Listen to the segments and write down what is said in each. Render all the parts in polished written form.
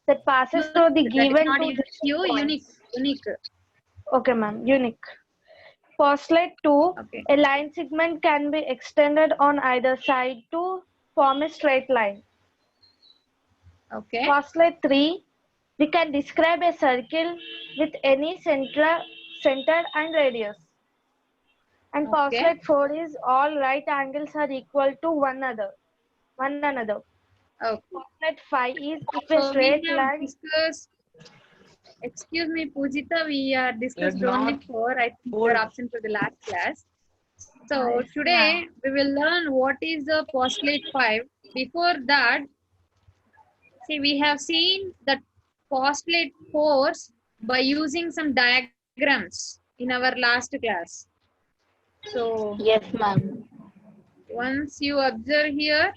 that passes through the That is given not two unique, distinct points. unique. Okay, ma'am. Unique. Postulate 2, Okay. a line segment can be extended on either side to form a straight line. Okay. Postulate 3, we can describe a circle with any center and radius. And Okay. postulate 4 is all right angles are equal to one another. Okay. Postulate 5 is if a So we straight have line. discussed. Excuse me, Pujita. We are discussed only 4. I think you are absent for the last class. So today we will learn what is the postulate 5. Before that, see, we have seen the postulate 4s by using some diagrams in our last class. So Yes, ma'am. once you observe here,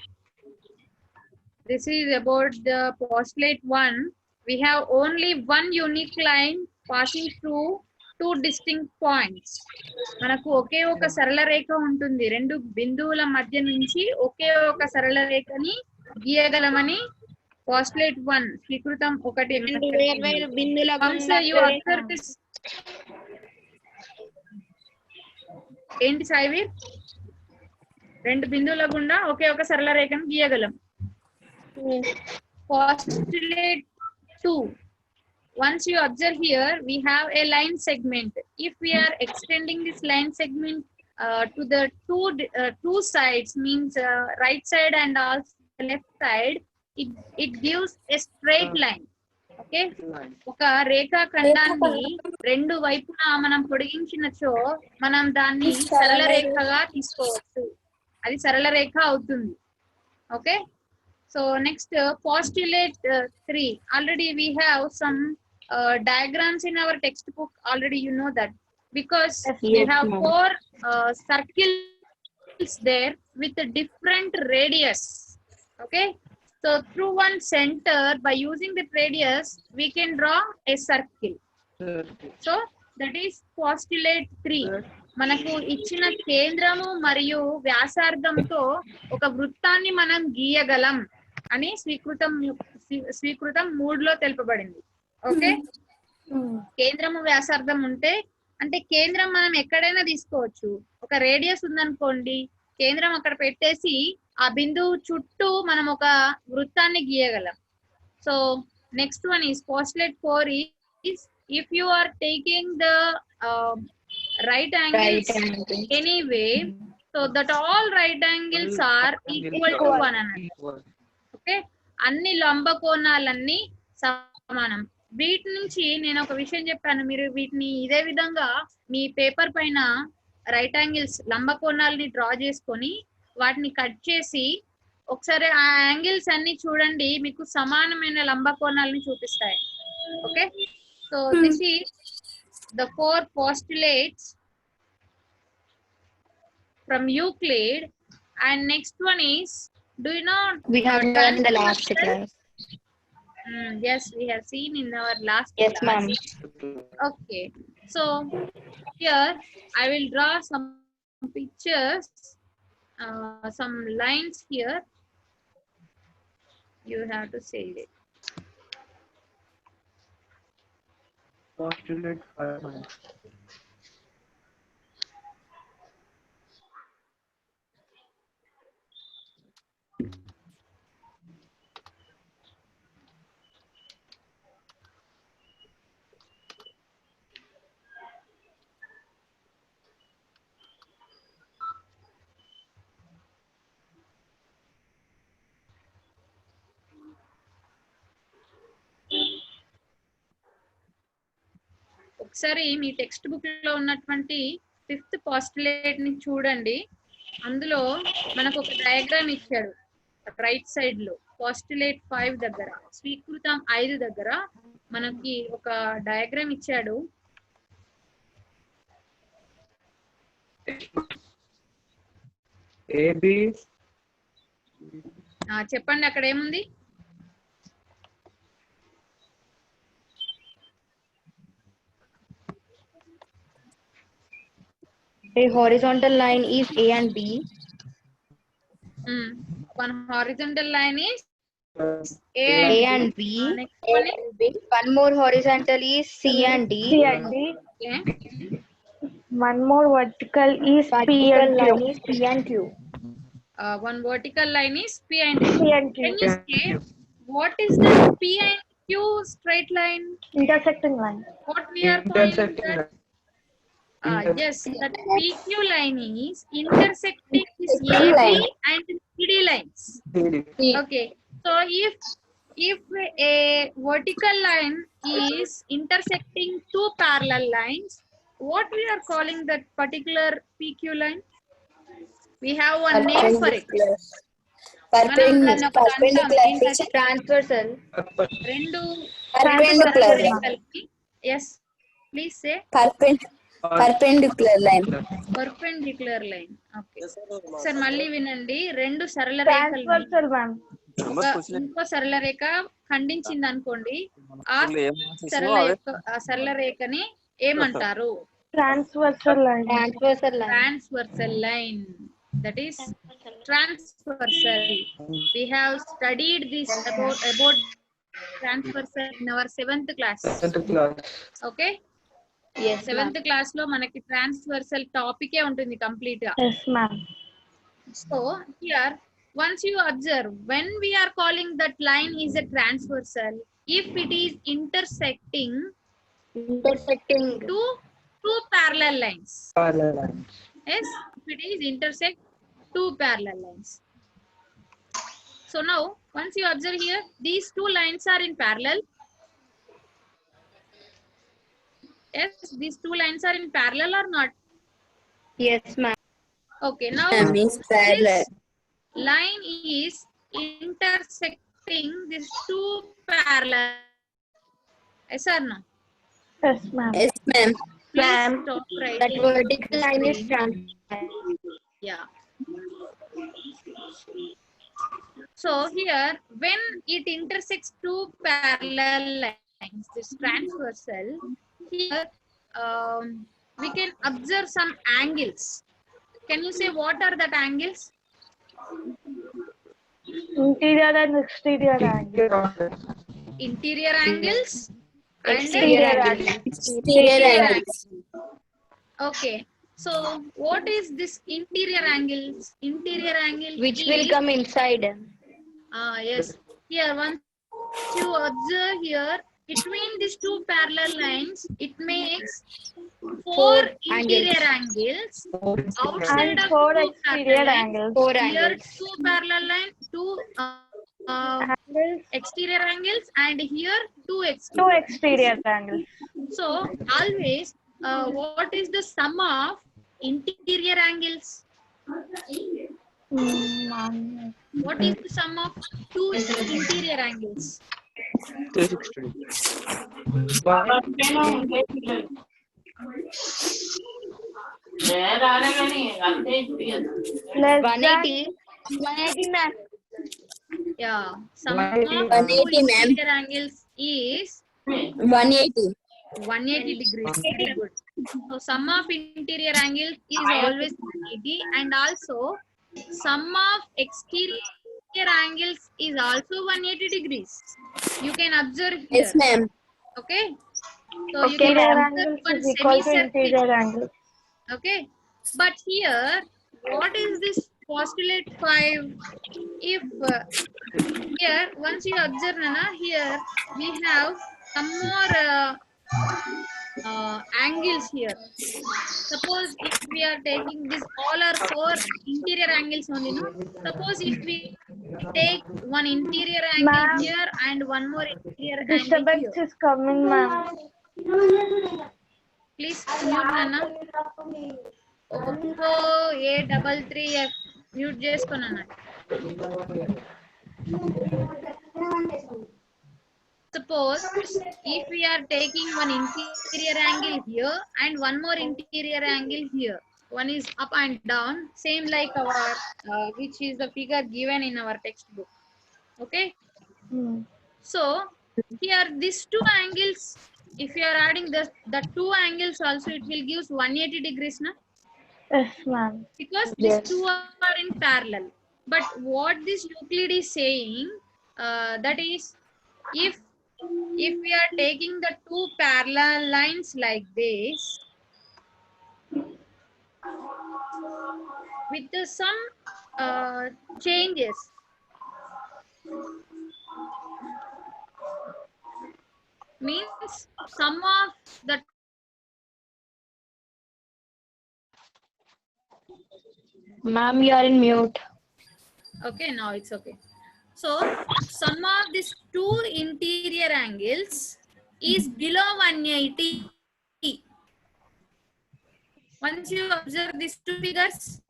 this is about the postulate 1. We have only one unique line passing through two distinct points. మనకు ఒకే ఒక సరళ రేఖ ఉంటుంది. రెండు బిందువుల మధ్య నుంచి ఒకే ఒక సరళ రేఖని గీయగలమని postulate 1 స్వీకృతం ఒకటి. Once you observe this, ఏంటి సాయివీర్? రెండు బిందువుల గుండా ఒకే ఒక సరళ రేఖను గీయగలం. Postulate 2. Once you observe here, we have a line segment. If we are extending this line segment to the two sides, means right side and also the left side, it gives a straight line. Okay, ఒక రేఖా ఖండాన్ని రెండు వైపున మనం పొడిగించినచో మనం దాన్ని సరళ రేఖగా తీసుకోవచ్చు. అది సరళ రేఖ అవుతుంది. Okay, so next postulate 3. Already we have some diagrams in our textbook. Already you know that, because we have 4 circles there with a different radius. Okay, so through one center, by using the radius we can draw a circle. So that is postulate 3. మనకు ఇచ్చిన కేంద్రము మరియు వ్యాసార్థంతో ఒక వృత్తాన్ని మనం గీయగలం అని స్వీకృతం 3లో తెలుపబడింది. Okay, కేంద్రము వ్యాసార్థం ఉంటే అంటే కేంద్రం మనం ఎక్కడైనా తీసుకోవచ్చు. ఒక రేడియస్ ఉందనుకోండి, కేంద్రం అక్కడ పెట్టేసి ఆ బిందువు చుట్టూ మనం ఒక వృత్తాన్ని గీయగలం. So next one is postulate 4 is if you are taking the right angles anyway, so that all right angles are equal to one another. Okay, అన్ని లంబ కోణాలన్నీ సమానం. వీటి నుంచి నేను ఒక విషయం చెప్పాను, మీరు వీటిని ఇదే విధంగా మీ పేపర్ పైన రైట్ యాంగిల్స్ లంబ కోణాలని డ్రా చేసుకొని వాటిని కట్ చేసి ఒకసారి ఆ యాంగిల్స్ అన్ని చూడండి, మీకు సమానమైన లంబ కోణాలని చూపిస్తాయి. Okay, so this is the 4 postulates from Euclid. And next one is, do you know, We have done the last class. Yes, we have seen in our last Yes, class. ma'am. Okay, so here I will draw some pictures, some lines here. You have to say it. Postulate 5. ఒకసారి మీ text book లో ఉన్నటువంటి 5th postulate ని చూడండి. అందులో మనకు ఒక diagram ఇచ్చాడు right side లో. postulate 5 దగ్గర, స్వీకృతం 5 దగ్గర మనకి ఒక డయాగ్రామ్ ఇచ్చాడు. AB చెప్పండి, అక్కడ ఏముంది? A horizontal line is A and B. One horizontal line is A and B. Next one is One more horizontal is C and D. C and D. okay. One more vertical is P Vertical and line Q. is P and Q. One vertical line is P and Q. P and Can Q. you say what is the P and Q straight line? Intersecting line. What we are calling Intersecting that? line. Yes, that PQ line is intersecting this Intersecting AB line. and CD lines. CD. Okay, so if a vertical line is intersecting two parallel lines, what we are calling that particular PQ line? We have one name for it. Perpendicular. Transversal. రెండు Perpendicular line. సరళరేఖలకి yes please say Perpendicular line. perpendicular line. Okay, sir మళ్ళీ వినండి. రెండు సరళ రేఖల్ని Transversal, ma'am. ఇంకో సరళ రేఖ ఖండించింది అనుకోండి, ఆ సరళ రేఖని ఏమంటారు? Transversal line. Transversal line. Transversal line. That is transversal. We have studied this about transversal in our 7th class. 10th class. Okay, Yes, 7th class లో మనకి ట్రాన్స్వర్సల్ టాపికే ఉంటుంది కంప్లీట్ గా. Yes, ma'am. So here once you observe, when we are calling that line is a transversal, if it is intersecting two parallel lines. Parallel lines. Yes, if it is intersect two parallel lines. So now once you observe here, these two lines are in parallel. Yes, these two lines are in parallel or not? Yes, ma'am. Okay, now Means parallel. this line is intersecting these two parallel. Yes or no? Yes, ma'am. Yes, ma'am. Please stop writing. That vertical line is transversal. Yeah. So here, when it intersects two parallel lines, this transversal, here we can observe some angles. Can you say what are that angles? Interior and exterior angle. Interior angles and Exterior angle. Exterior angles. Okay. So what is this interior angles? Interior angle Which will is- come inside. yes. Here once you observe here, between these two parallel lines, it makes four interior angles. Outside And of four two exterior parallel lines, angles. Four here angles. two parallel lines, two Angles. exterior angles, and here two Two exterior. exterior angles. So always, what is the sum of interior angles? What is the sum of two interior angles? 360. Less 180. 180, ma'am. Yeah, sum of 180, two 180, ma'am. interior angles is 180. 180 degrees. Very good. So sum of interior angles is always 180, and also sum of exterior angles is also 180 degrees. You can observe here. Yes, ma'am. Okay. So you Exterior can angles observe one is equal to semicircle. interior angles. Okay. But here, what is this postulate 5? If here, once you observe, Nana, here we have some more angles here. Suppose if we are taking this, all are 4 interior angles only, no? Suppose if we take one interior angle Ma'am. here and one more interior angle Disturbance here. is coming, ma'am. Please mute, Nana. Oppo A33F mute చేసుకున్నాను. Suppose if we are taking one interior angle here and one more interior angle here, one is up and down, same like our which is the figure given in our textbook. Okay, so here these two angles, if you are adding the two angles also, it will give 180 degrees, na? Yes, ma'am. Because these two are in parallel. But what this Euclid is saying, that is, if we are taking the two parallel lines like this with some changes, means sum of the Ma'am, you are in mute. okay, now it's okay. So sum of these two interior angles is below 180. Once you observe these two figures,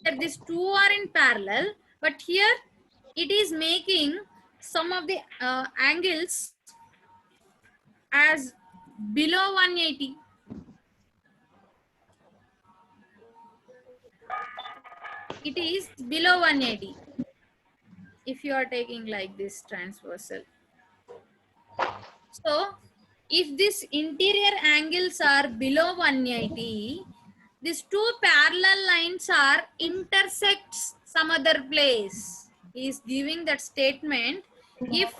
that these two are in parallel, but here it is making some of the angles as below 180. It is below 180 if you are taking like this transversal. So if these interior angles are below 180, these two parallel lines are intersects some other place. He is giving that statement. If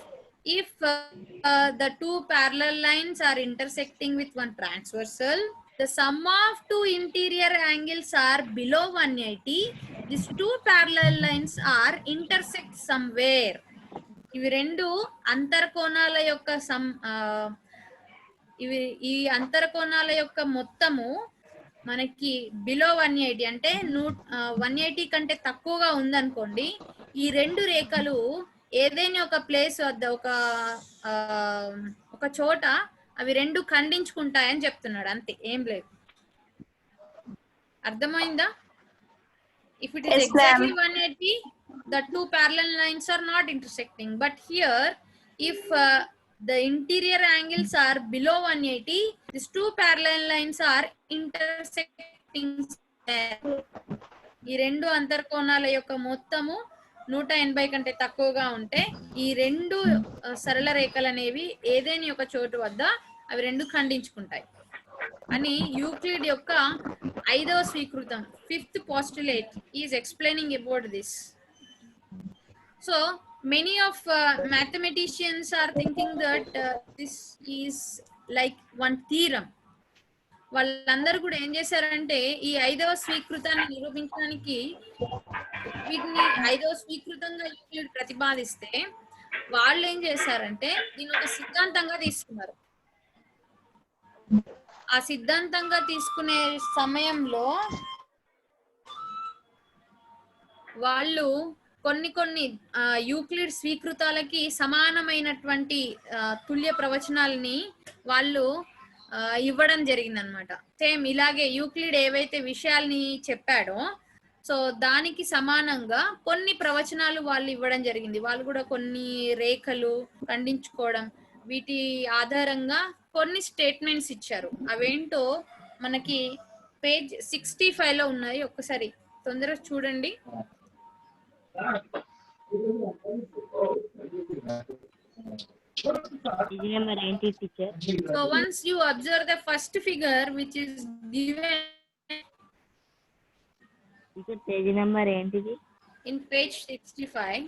the two parallel lines are intersecting with one transversal, the sum of two interior angles are below 180. These two parallel lines are intersect somewhere. ఇవి రెండు అంతర్కోణాల యొక్క ఇవి ఈ అంతర్కోణాల యొక్క మొత్తము మనకి below 180 అంటే 180 కంటే తక్కువగా ఉందనుకోండి, ఈ రెండు రేఖలు ఏదైనా ఒక ప్లేస్ వద్ద ఒక చోట అవి రెండు ఖండించుకుంటాయని చెప్తున్నాడు, అంతే, ఏం లేదు. అర్థమైందా? If it is Yes, exactly ma'am. 180, the two parallel lines are not intersecting. But here, if the interior angles are below 180, these two parallel lines are intersecting there. ఈ రెండు అంతర్కోణాల యొక్క మొత్తము 180 కంటే తక్కువగా ఉంటే ఈ రెండు సరళ రేఖలు అనేవి ఏదైనా ఒక చోటు వద్ద అవి రెండు ఖండించుకుంటాయి అని యూక్లిడ్ యొక్క 5వ స్వీకృతం, 5th postulate is explaining about this. So many of mathematicians are thinking that this is like one theorem. వాళ్ళందరూ కూడా ఏం చేశారంటే ఈ 5వ స్వీకృతాన్ని నిరూపించడానికి వీటిని 5వ స్వీకృతంగా యూక్లిడ్ ప్రతిపాదిస్తే వాళ్ళు ఏం చేశారంటే దీని ఒక సిద్ధాంతంగా తీసుకున్నారు. ఆ సిద్ధాంతంగా తీసుకునే సమయంలో వాళ్ళు కొన్ని యూక్లిడ్ స్వీకృతాలకి సమానమైనటువంటి తుల్య ప్రవచనాలని వాళ్ళు ఇవ్వడం జరిగిందనమాట. సేమ్ ఇలాగే యూక్లిడ్ ఏవైతే విషయాల్ని చెప్పాడో సో దానికి సమానంగా కొన్ని ప్రవచనాలు వాళ్ళు ఇవ్వడం జరిగింది. వాళ్ళు కూడా కొన్ని రేఖలు ఖండించుకోవడం వీటి ఆధారంగా కొన్ని స్టేట్మెంట్స్ ఇచ్చారు. అవేంటో మనకి పేజ్ 65 లో ఉన్నాయి, ఒక్కసారి తొందరగా చూడండి. So once you observe the first figure which is given page number ఏంటిది? in page 65,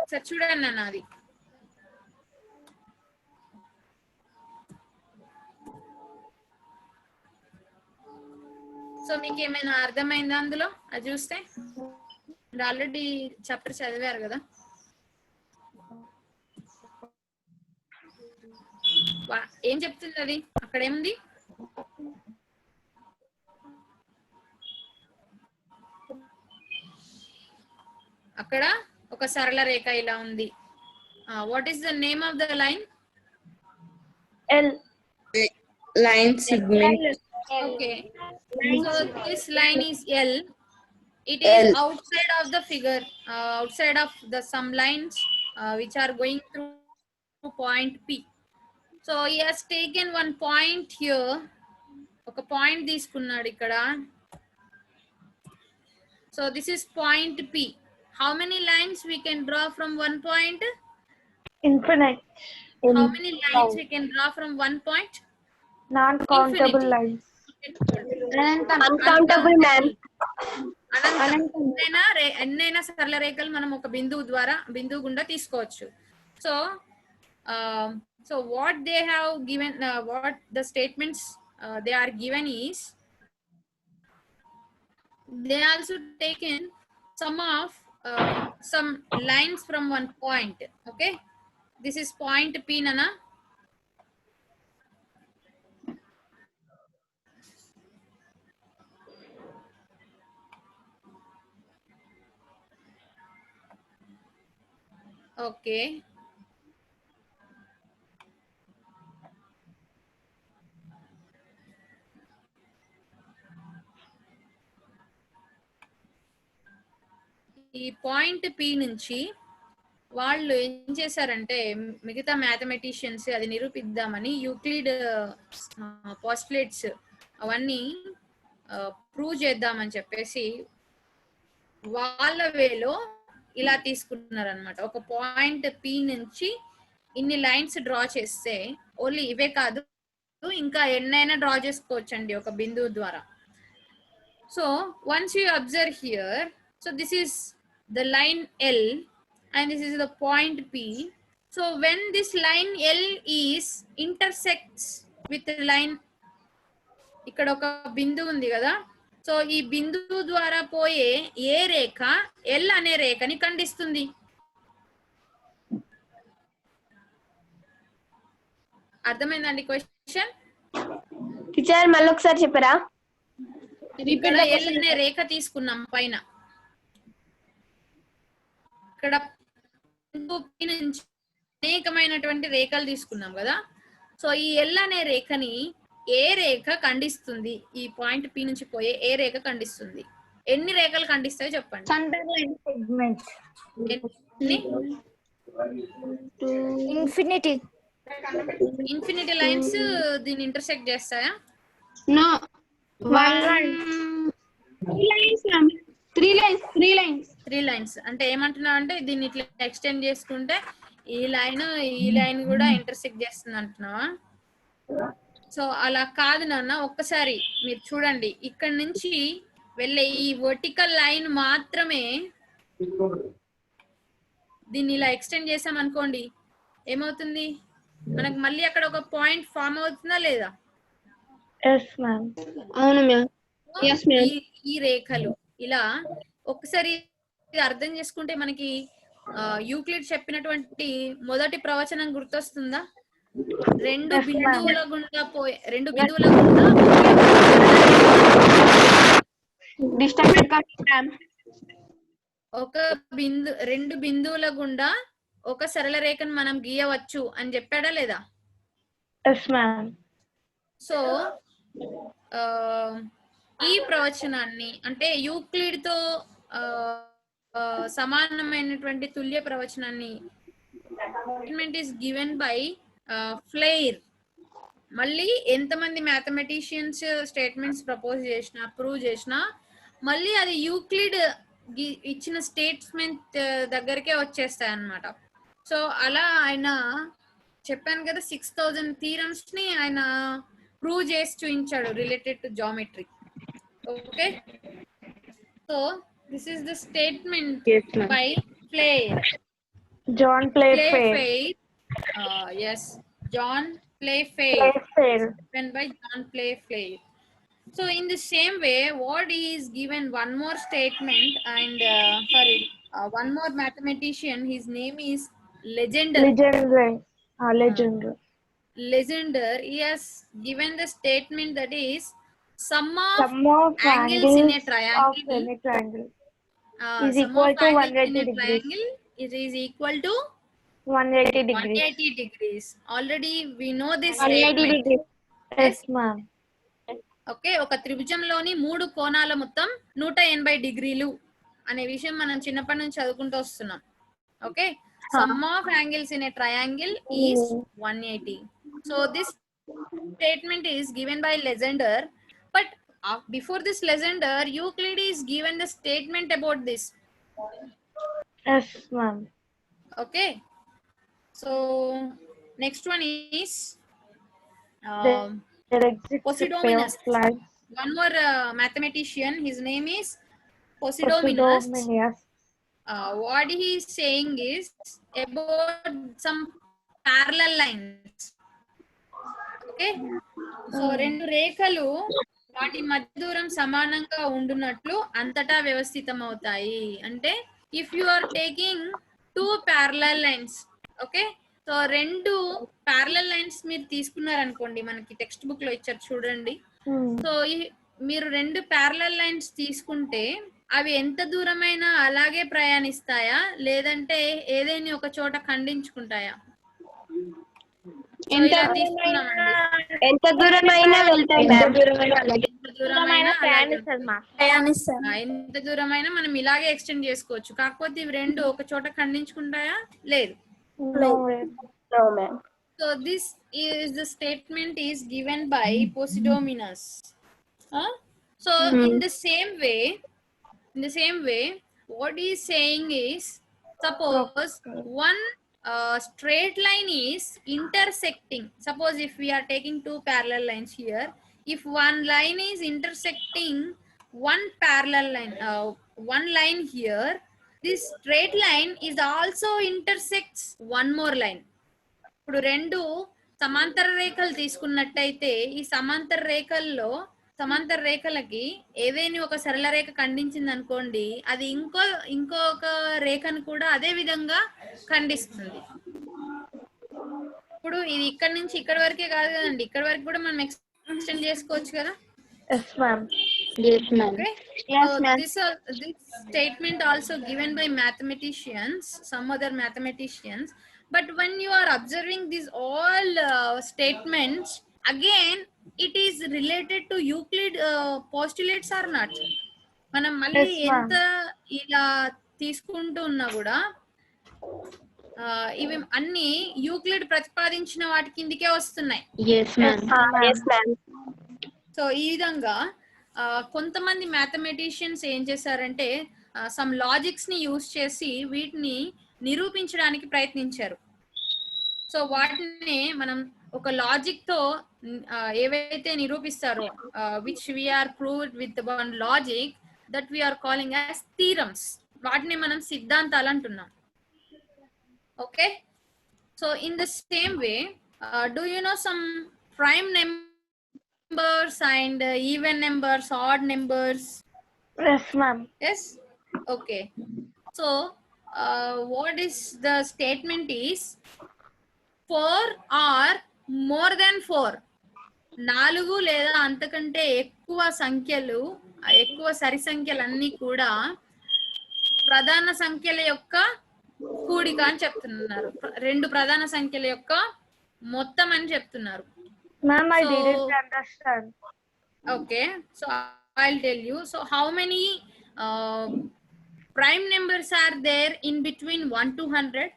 సరే చూడండి అన్న అది. సో మీకు ఏమైనా అర్థమైందా అందులో? అది చూస్తే ఆల్రెడీ చాప్టర్ చదివారు కదా. ఏం చెప్తుంది అది? అక్కడ ఏముంది? అక్కడ ఒక సరళ రేఖ ఇలా ఉంది. What is the name of the line? L. Line segment. Okay. So this line is L. It is L. outside of the figure, outside of the some lines which are going through point P. So he has taken one point here. ఒక point తీసుకున్నాడు ఇక్కడ. So this is point P. How many lines we can draw from one point? Infinite. How many lines we can draw from one point? Non-countable Infinity. lines. We Uncountable, ma'am. ఎన్నైనా సరళ రేఖలు మనం ఒక బిందువు గుండా తీసుకోవచ్చు. So what they have given, what the statements they are given is, they also taken some lines from one point. Okay, this is point P, Nana. Okay, ఈ point P నుంచి వాళ్ళు ఏం చేశారంటే, మిగతా మ్యాథమెటిషియన్స్ అది నిరూపిద్దామని యూక్లిడ్ పోస్టులేట్స్ అవన్నీ prove చేద్దామని చెప్పేసి వాళ్ళ వేలో ఇలా తీసుకున్నారు అనమాట. ఒక పాయింట్ P నుంచి ఇన్ని లైన్స్ డ్రా చేస్తే, ఓన్లీ ఇవే కాదు ఇంకా ఎన్నైనా డ్రా చేసుకోవచ్చండి ఒక బిందువు ద్వారా. So once you observe here, so this is the line L and this is the point P. So when this line L is intersects with the line, ఇక్కడ ఒక బిందువు ఉంది కదా, సో ఈ బిందువు ద్వారా పోయే ఏ రేఖ L అనే రేఖని ఖండిస్తుంది? అర్థమైందండి క్వశ్చన్? టీచర్ మళ్ళీ ఒకసారి చెప్పరా? ఇక్కడ L అనే రేఖ తీసుకున్నాం పైన, ఇక్కడ నుంచి అనేకమైనటువంటి రేఖలు తీసుకున్నాం కదా. సో ఈ L అనే రేఖని ఏ రేఖ ఖండిస్తుంది? ఈ పాయింట్ P నుంచి పోయే ఏ రేఖ ఖండిస్తుంది? ఎన్ని రేఖలు ఖండిస్తాయో చెప్పండి. Centre line segment. Infinity lines దీన్ని ఇంటర్సెక్ట్ చేస్తాయా? No. Three lines. అంటే ఏమంటున్నావు అంటే దీన్ని ఇట్లా ఎక్స్టెండ్ చేసుకుంటే ఈ లైన్ కూడా ఇంటర్సెక్ట్ చేస్తుంది అంటున్నావా? సో అలా కాదు నాన్న, ఒక్కసారి మీరు చూడండి, ఇక్కడ నుంచి వెళ్ళే ఈ వర్టికల్ లైన్ మాత్రమే దీన్ని ఇలా ఎక్స్టెండ్ చేసాం అనుకోండి, ఏమవుతుంది మనకు? మళ్ళీ అక్కడ ఒక పాయింట్ ఫామ్ అవుతుందా లేదా? అవును మ్యామ్. ఈ రేఖలు ఇలా ఒకసారి అర్థం చేసుకుంటే మనకి యూక్లిడ్ చెప్పినటువంటి మొదటి ప్రవచనం గుర్తొస్తుందా? రెండు బిందువుల గుండా రెండు బిందువుల గుండా ఒక సరళ రేఖను మనం గీయవచ్చు అని చెప్పాడా లేదా? సో ఈ ప్రవచనాన్ని అంటే యూక్లిడ్ తో సమానమైనటువంటి తుల్య ప్రవచనాన్ని statement is given by Playfair. మళ్ళీ ఎంతమంది మ్యాథమెటిషియన్స్ స్టేట్మెంట్స్ ప్రపోజ్ చేసినా ప్రూవ్ చేసినా మళ్ళీ అది యూక్లిడ్ ఇచ్చిన స్టేట్మెంట్ దగ్గరకే వచ్చేస్తాయి అన్నమాట. సో అలా ఆయన చెప్పాను కదా 6000 థీరమ్స్ ని ఆయన ప్రూవ్ చేసి చూపించాడు related to geometry. Okay, so this is the statement by Flair. John Playfair. Yes, John Playfair. Written by John Playfair. So in the same way, what is given one more statement and one more mathematician. His name is Legendre. Legendre. He has given the statement that is sum of angles in a triangle is equal to 180 degrees. It is equal to 180 degrees. Already we know this statement. Yes, ma'am. Okay, ఒక త్రిభుజంలోని 3 కోణాల మొత్తం 180 డిగ్రీలు అనే విషయం మనం చిన్నప్పటి నుంచి చదువుకుంటూ వస్తున్నాం. Okay, some of angles in a triangle is 180. So this statement is given by Legendre. But before this Legendre, Euclid is given the statement about this. Yes, ma'am. Okay, so next one is there exists a pair of lines one more mathematician. His name is Posidominus. Posidominus. What he is saying is about some parallel lines. Okay. So రెండు రేఖలు వాటి మధ్య దూరం సమానంగా ఉండునట్లు అంతటా వ్యవస్థితం అవుతాయి. అంటే if you are taking 2 parallel lines, okay, so రెండు parallel lines మీరు తీసుకున్నారనుకోండి, మనకి టెక్స్ట్ బుక్ లో ఇచ్చారు చూడండి. సో మీరు రెండు parallel lines తీసుకుంటే అవి ఎంత దూరమైనా అలాగే ప్రయాణిస్తాయా, లేదంటే ఏదైనా ఒక చోట ఖండించుకుంటాయా? ఎంత దూరమైనా వెళ్తాయి. ఎంత దూరమైనా మనం ఇలాగే ఎక్స్టెండ్ చేసుకోవచ్చు. కాకపోతే ఇవి రెండు ఒక చోట ఖండించుకుంటాయా? లేదు. So this is the statement is given by Posidominus. So in the same way what he is saying is, suppose one straight line is intersecting. Suppose if we are taking 2 parallel lines here, if one line is intersecting one parallel line, one line here, this straight line is also intersects one more line. ఇప్పుడు రెండు సమాంతర రేఖలు తీసుకున్నట్టయితే ఈ సమాంతర రేఖలకి ఏదైనా ఒక సరళ రేఖ ఖండించింది అనుకోండి, అది ఇంకొక రేఖను కూడా అదే విధంగా ఖండిస్తుంది. ఇప్పుడు ఇది ఇక్కడ నుంచి ఇక్కడ వరకే కాదు కదండి, ఇక్కడ వరకు కూడా మనం ఎక్స్టెండ్ చేసుకోవచ్చు కదా. Yes, ma'am. Okay. This statement also given by mathematicians, some other mathematicians. But when you are observing these all statements, again it is related to Euclid postulates or not? మనం మళ్ళీ ఎంత ఇలా తీసుకుంటూ ఉన్నా కూడా ఇవి అన్ని యూక్లిడ్ ప్రతిపాదించిన వాటి కిందకే వస్తున్నాయి. సో ఈ విధంగా కొంతమంది మ్యాథమెటిషియన్స్ ఏం చేశారంటే సమ్ లాజిక్స్ ని యూజ్ చేసి వీటిని నిరూపించడానికి ప్రయత్నించారు. సో వాటిని మనం ఒక లాజిక్ తో ఏవైతే నిరూపిస్తారో, which we are proved with one logic, that we are calling as theorems. వాటిని మనం సిద్ధాంతాలు అంటున్నాం. Okay, so in the same way, do you know some prime numbers and even numbers, odd numbers? Yes, ma'am. Yes. Okay. So what is the statement is 4 or more than 4. 4 లేదా అంతకంటే ఎక్కువ సంఖ్యలు, ఎక్కువ సరి సంఖ్యలన్నీ కూడా ప్రధాన సంఖ్యల యొక్క కూడిక అని చెప్తున్నారు. రెండు ప్రధాన సంఖ్యల యొక్క మొత్తం అని చెప్తున్నారు. Ma'am, I didn't understand. Okay, so I'll tell you. So how many prime numbers are there in between 1 to 100?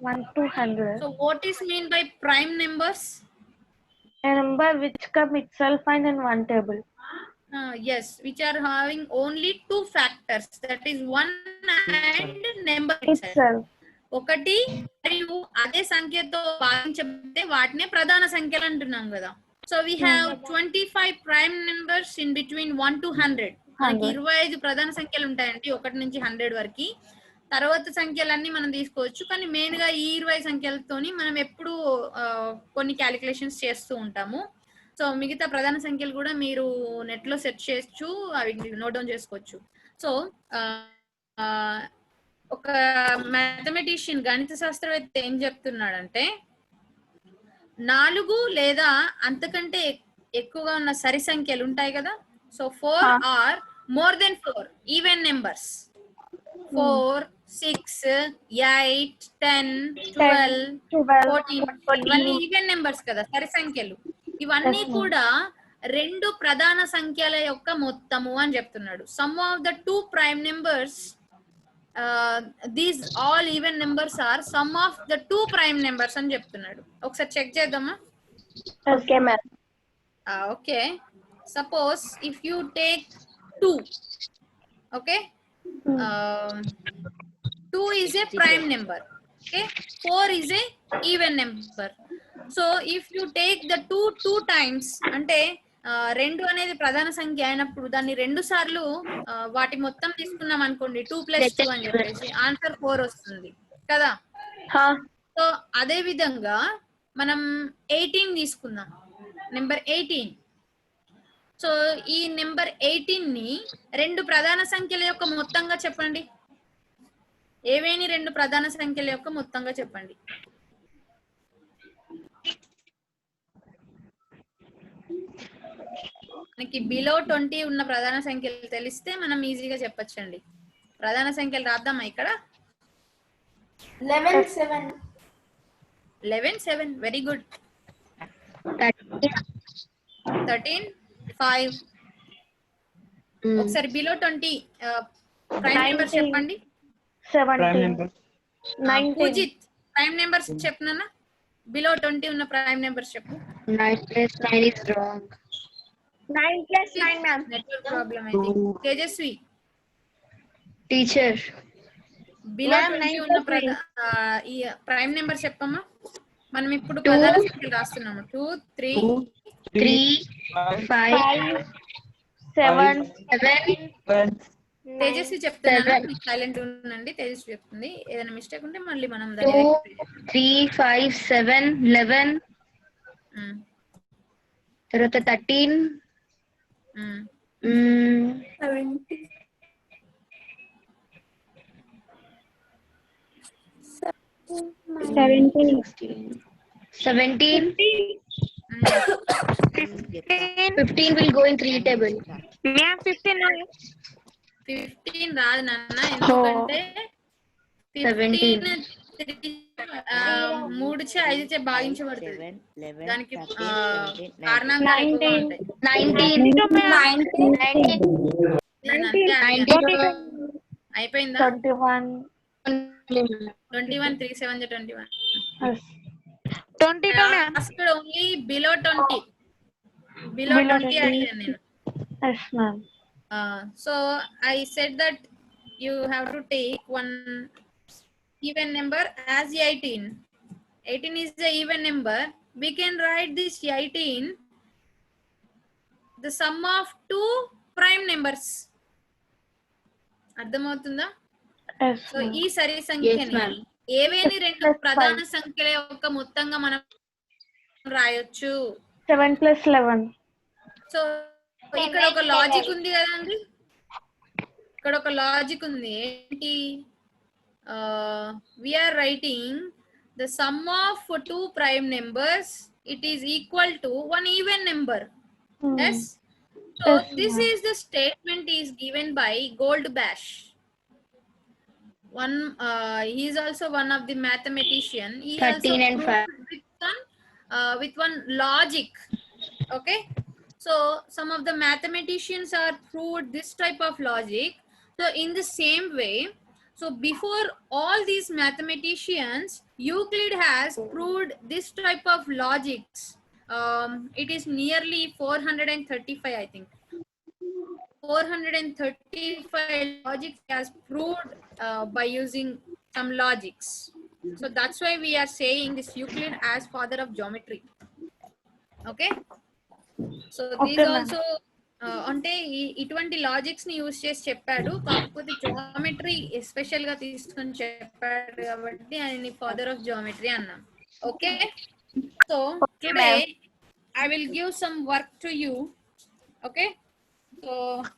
1 to 100. So what is mean by prime numbers? A number which come itself and in one table. Yes, which are having only 2 factors, that is 1 and number itself. ఒకటి మరియు అదే సంఖ్యతో భాగించబడితే వాటినే ప్రధాన సంఖ్యలు అంటున్నాం కదా. So we have 25 prime numbers in between 1 to 100. మనకి 25 ప్రధాన సంఖ్యలు ఉంటాయండి, 1 నుంచి 100 వరకు. తర్వాత సంఖ్యలన్నీ మనం తీసుకోవచ్చు, కానీ మెయిన్ గా ఈ 20 సంఖ్యలతోని మనం ఎప్పుడు కొన్ని క్యాలిక్యులేషన్స్ చేస్తూ ఉంటాము. సో మిగతా ప్రధాన సంఖ్యలు కూడా మీరు నెట్ లో సెర్చ్ చేయొచ్చు, అవి నోట్ డౌన్ చేసుకోవచ్చు. సో ఒక మ్యాథమెటిషియన్, గణిత శాస్త్రవేత్త ఏం చెప్తున్నాడంటే 4 లేదా అంతకంటే ఎక్కువగా ఉన్న సరి సంఖ్యలు ఉంటాయి కదా. So 4 or more than 4 even numbers. 4, 6, 8, 10, 12, 14 ఇవన్నీ ఈవెన్ నెంబర్స్ కదా, సరి సంఖ్యలు. ఇవన్నీ కూడా రెండు ప్రధాన సంఖ్యల యొక్క మొత్తము అని చెప్తున్నాడు. Some of the 2 prime numbers, these all even numbers are sum of the 2 prime numbers అని చెప్తున్నాడు. ఒకసారి చెక్ చేద్దామా? Okay, ma'am. Okay, suppose if you take 2, okay, 2 is a prime number, okay, 4 is a even number. So if you take the 2 times, అంటే రెండు అనేది ప్రధాన సంఖ్య అయినప్పుడు దాన్ని 2 సార్లు వాటి మొత్తం తీసుకున్నాం అనుకోండి 2 + 2 అని చెప్పేసి ఆన్సర్ 4 వస్తుంది కదా. సో అదే విధంగా మనం 18 తీసుకుందాం, నెంబర్ 18. సో ఈ నెంబర్ 18 ని 2 ప్రధాన సంఖ్యల యొక్క మొత్తంగా చెప్పండి. ఏవేని 2 ప్రధాన సంఖ్యల యొక్క మొత్తంగా చెప్పండి. మనకి బిలో 20 ఉన్న ప్రధాన సంఖ్యలు తెలిస్తే మనం ఈజీగా చెప్పొచ్చండి. ప్రధాన సంఖ్యలు రాద్దామా ఇక్కడ? 11 7 11 7 వెరీ గుడ్. 13 5. ఒకసారి బిలో 20 ప్రైమ్ నెంబర్స్ చెప్పండి. 17 పూజిత్ ప్రైమ్ నెంబర్స్ చెప్పనా? బిలో 20 ఉన్న ప్రైమ్ నెంబర్స్ చెప్పు. 9 + 9 is wrong. 9 + 9 ma'am. Network problem అయితే. తేజస్వి Teacher. బిలో Ma'am, 20 ఉన్న ఈ ప్రైమ్ నెంబర్ చెప్పమ్మా. మనం ఇప్పుడు 2 ప్రధాన సంఖ్యలు రాస్తున్నాము. 2 3 3 5 7 7 తేజస్వి చెప్తున్నా, 7 సైలెంట్ ఉండండి. తేజస్వి చెప్తుంది. ఏదైనా మిస్టేక్ ఉంటే మళ్ళీ మనం 2 3 5 7 11 తర్వాత 13 17 15 will go in 3 table. Ma'am 15 15 రాదు నాన్న, ఎందుకంటే 15 3 చే 5 చే భాగించబడుతుంది. దానికి కారణాలు ఎక్కువగా ఉంటాయి. 19 అయిపోయిందా? 21 21 3 7 21. 22 ma'am. Asked only below 20. Below 20 అడిగాను నేను. Yes ma'am. So I said that you have to take one even number as 18. 18 is the even number. We can write this 18 the sum of 2 prime numbers. అర్థమవుతుందా? Yes so ma'am. ఈ సరి సంఖ్యని ma'am. ఏవేని 2 ప్రధాన సంఖ్యల యొక్క మొత్తంగా మనం రాయొచ్చు. 7 + 11. So ఇక్కడ ఒక లాజిక్ ఉంది కదండి, ఇక్కడ ఒక లాజిక్ ఉంది. ఏంటి? we are writing the sum of 2 prime numbers, it is equal to one even number. Yes. So Yes, this ma'am. is the statement is given by Goldbach. He is also one of the mathematician. He 13 also and proved with one logic. Okay. So some of the mathematicians are proved this type of logic. So in the same way, so before all these mathematicians, Euclid has proved this type of logics. It is nearly 435, I think. 435 logics he has proved by using some logics. So that's why we are saying this Euclid as father of geometry. Okay. So these Okay, ma'am. also అంటే ఇటువంటి logics ని use చేసి చెప్పాడు. కాకపోతే geometry special గా తీసుకొని చెప్పాడు కాబట్టి ఆయన ఫాదర్ ఆఫ్ జామెట్రీ అన్నాం. Okay. So today I will give some work to you. Okay. So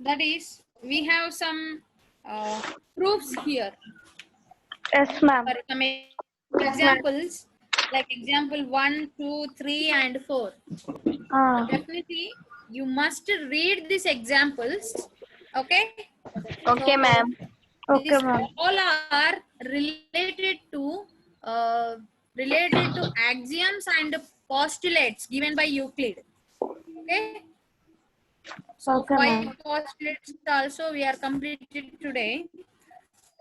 that is, we have some proofs here. Yes ma'am. For some examples, like example 1, 2, 3 and 4. Definitely you must read these examples. Okay. Okay ma'am. Okay These ma'am. all are related to axioms and postulates given by Euclid. Okay. So Okay, 5 ma'am. postulates also we are completed today.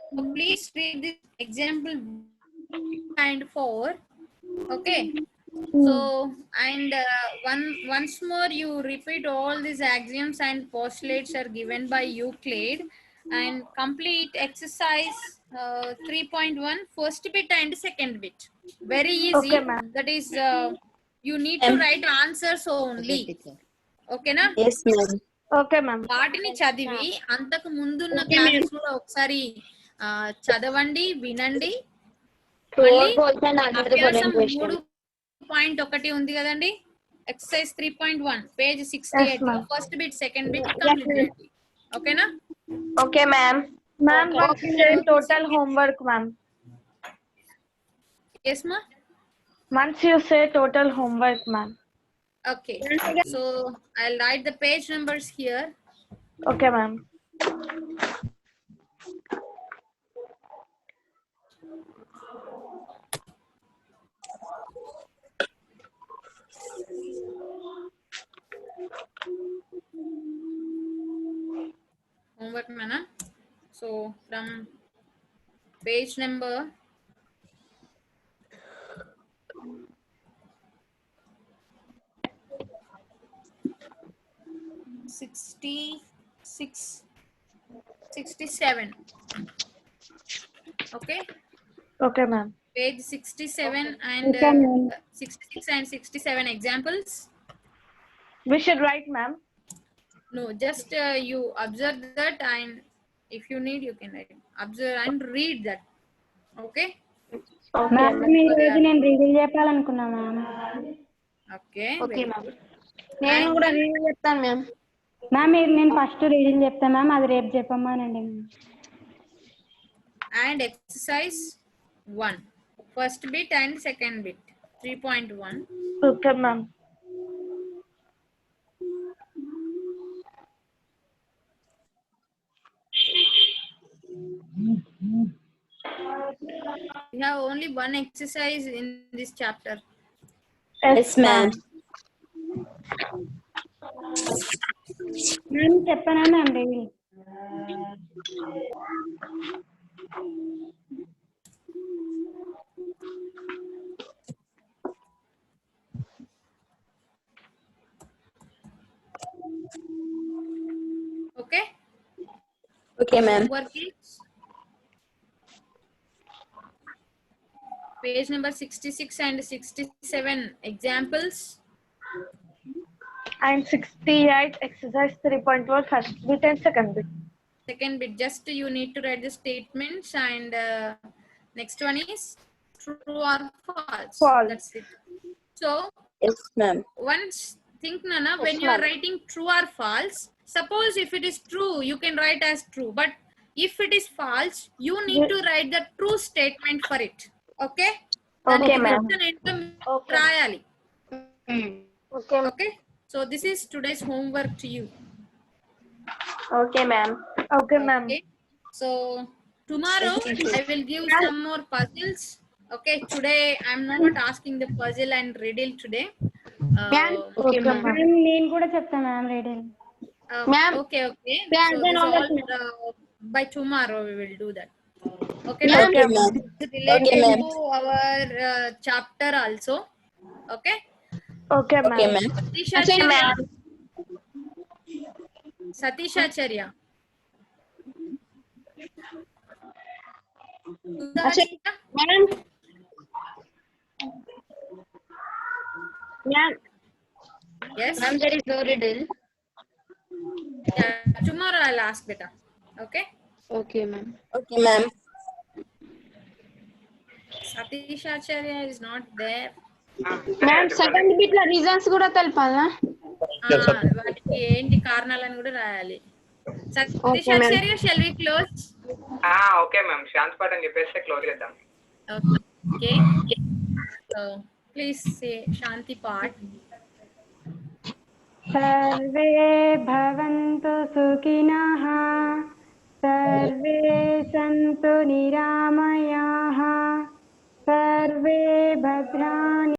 So please read this example and 4. Okay. So and once more you repeat all these axioms and postulates are given by Euclid and complete exercise 3.1 first bit and second bit. Very easy. Okay, ma'am. That is you need to write answers only. ఓకేనా? Yes, ma'am. Okay, ma'am. వాటిని చదివి అంతకు ముందున్న classes కూడా ఒకసారి చదవండి, వినండి. మళ్ళీ అభ్యాసం 3.1 ఉంది కదండి, ఎక్సర్సైజ్ 3.1 పేజ్ 68 లో first bit second bit complete చేయండి. ఓకేనా? Okay, ma'am. Ma'am, what's the total homework, ma'am? yes ma. Once you say total homework, ma'am. Okay, so I'll write the page numbers here. Okay, ma'am. Homework mana. So from page number 67. Okay, Okay, ma'am. page 67 and 66 and 67 examples. We should write, ma'am. No, just you observe that, and if you need you can write. Observe and read that. Okay. Ma'am ఈ రోజు నేను reading చెప్పాలనుకున్నా ma'am. Okay. Okay, very ma'am. good. నేను కూడా reading చెప్తాను ma'am. Ma'am నేను first reading చెప్తాను ma'am, అది రేపు చెప్పమానండి. And exercise 1, first bit and second bit 3.1. Okay, ma'am. We have only one exercise in this chapter. Yes, ma'am. Ma'am చెప్పనా ma'am reading? Okay. Okay, ma'am. Homework is page number 66 and 67 examples. And 68 exercise 3.1 first bit and second bit. Second bit, just you need to write the statements, and next one is true or false. False. That's it. So Yes, ma'am. once think Nana, when you are writing true or false, suppose if it is true you can write as true, but if it is false you need to write the true statement for it. Okay. Okay, ma'am. రాయాలి. Okay. Okay, so this is today's homework to you. Okay, ma'am. Okay, ma'am. Okay, so tomorrow I will give some more puzzles. Okay, today I'm not asking the puzzle and riddle today. Okay, ma'am. Ma'am నేను కూడా చెప్తాను ma'am reading. Ma'am. Okay. Ma'am, So then this all all by tomorrow we will do that. Okay, Ma'am. now Okay, ma'am. related Okay, ma'am. to our chapter also. Okay. Okay, ma'am. Okay, ma'am. Satisha ma'am. Satisha Acharya. Ma'am. Ma'am. Yes. Ma'am, there is no riddle. Yeah, tomorrow I'll ask beta. Okay. Okay, ma'am. Okay, ma'am. Satisha Acharya is not there. Ma'am second bit లో reasons కూడా తెలపాలా? వాటికి ఏంటి కారణాలను కూడా రాయాలి. Satisha Acharya, shall we close? Okay ma'am, శాంతి పాఠం చెప్పేస్తే క్లోజ్ చేద్దాం. Okay. So please say Shanti part. Survey భవంతు సుఖినః, సర్వే సంతు నిరామయాః, సర్వే భద్రాణి